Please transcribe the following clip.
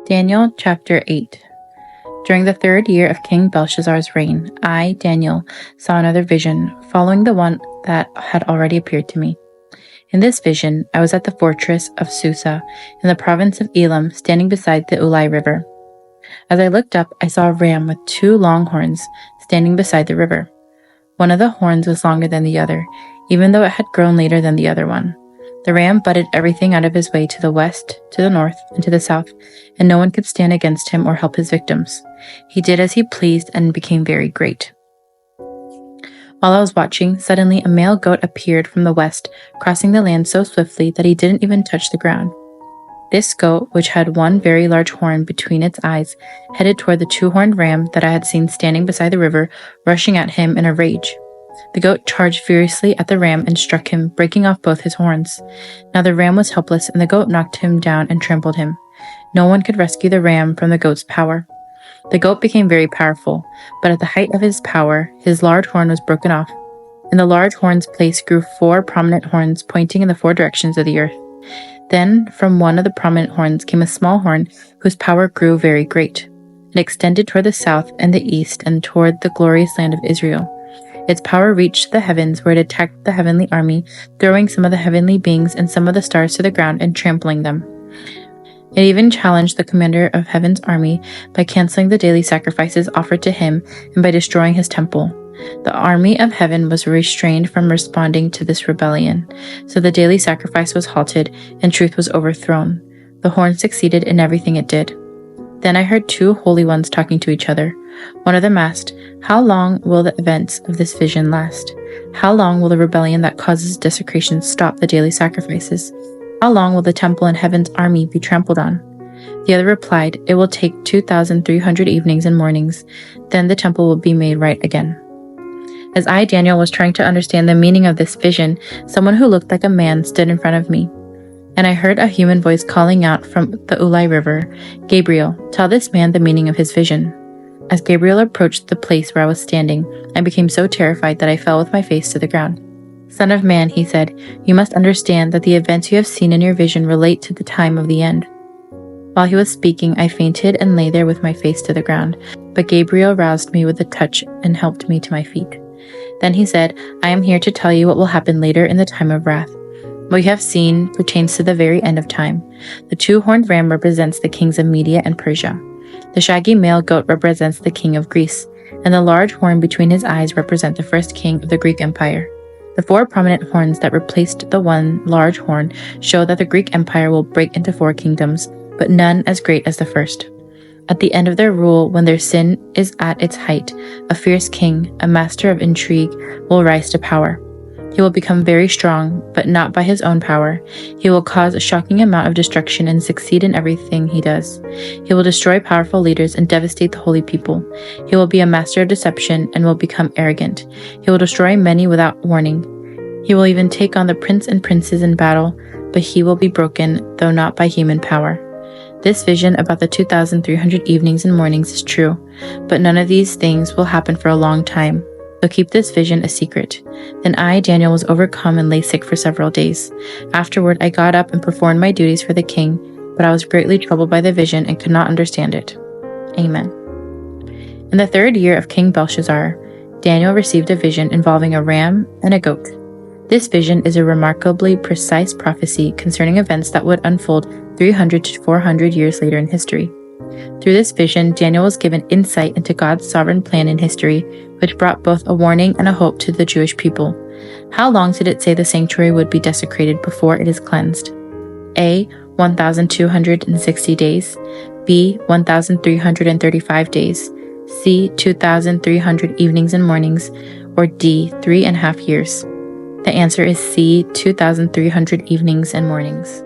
Daniel chapter 8. During the 3rd year of King Belshazzar's reign, I, Daniel, saw another vision, following the one that had already appeared to me. In this vision, I was at the fortress of Susa, in the province of Elam, standing beside the Ulai River. As I looked up, I saw a ram with 2 long horns standing beside the river. One of the horns was longer than the other, even though it had grown later than the other one. The ram butted everything out of his way to the west, to the north, and to the south, and no one could stand against him or help his victims. He did as he pleased and became very great. While I was watching, suddenly a male goat appeared from the west, crossing the land so swiftly that he didn't even touch the ground. This goat, which had 1 very large horn between its eyes, headed toward the 2-horned ram that I had seen standing beside the river, rushing at him in a rage. The goat charged furiously at the ram and struck him, breaking off both his horns. Now the ram was helpless, and the goat knocked him down and trampled him. No one could rescue the ram from the goat's power. The goat became very powerful, but at the height of his power, his large horn was broken off. In the large horn's place grew 4 prominent horns pointing in the 4 directions of the earth. Then, from one of the prominent horns came a small horn whose power grew very great. It extended toward the south and the east and toward the glorious land of Israel. Its power reached the heavens, where it attacked the heavenly army, throwing some of the heavenly beings and some of the stars to the ground and trampling them. It even challenged the commander of heaven's army by canceling the daily sacrifices offered to him and by destroying his temple. The army of heaven was restrained from responding to this rebellion, so the daily sacrifice was halted and truth was overthrown. The horn succeeded in everything it did. Then I heard 2 holy ones talking to each other. One of them asked, "How long will the events of this vision last? How long will the rebellion that causes desecration stop the daily sacrifices? How long will the temple and heaven's army be trampled on?" The other replied, "It will take 2,300 evenings and mornings. Then the temple will be made right again." As I, Daniel, was trying to understand the meaning of this vision, someone who looked like a man stood in front of me. And I heard a human voice calling out from the Ulai River, "Gabriel, tell this man the meaning of his vision." As Gabriel approached the place where I was standing, I became so terrified that I fell with my face to the ground. "Son of man," he said, "you must understand that the events you have seen in your vision relate to the time of the end." While he was speaking, I fainted and lay there with my face to the ground, but Gabriel roused me with a touch and helped me to my feet. Then he said, "I am here to tell you what will happen later in the time of wrath. What you have seen pertains to the very end of time. The 2-horned ram represents the kings of Media and Persia. The shaggy male goat represents the king of Greece, and the large horn between his eyes represent the first king of the Greek Empire. The 4 prominent horns that replaced the 1 large horn show that the Greek Empire will break into 4 kingdoms, but none as great as the first. At the end of their rule, when their sin is at its height, a fierce king, a master of intrigue, will rise to power. He will become very strong, but not by his own power. He will cause a shocking amount of destruction and succeed in everything he does. He will destroy powerful leaders and devastate the holy people. He will be a master of deception and will become arrogant. He will destroy many without warning. He will even take on the prince and princes in battle, but he will be broken, though not by human power. This vision about the 2,300 evenings and mornings is true, but none of these things will happen for a long time. So keep this vision a secret. Then I, Daniel, was overcome and lay sick for several days. Afterward, I got up and performed my duties for the king, but I was greatly troubled by the vision and could not understand it. Amen. In the 3rd year of King Belshazzar, Daniel received a vision involving a ram and a goat. This vision is a remarkably precise prophecy concerning events that would unfold 300 to 400 years later in history. Through this vision, Daniel was given insight into God's sovereign plan in history, which brought both a warning and a hope to the Jewish people. How long did it say the sanctuary would be desecrated before it is cleansed? A. 1,260 days. B. 1,335 days. C. 2,300 evenings and mornings. Or D. 3.5 years. The answer is C. 2,300 evenings and mornings.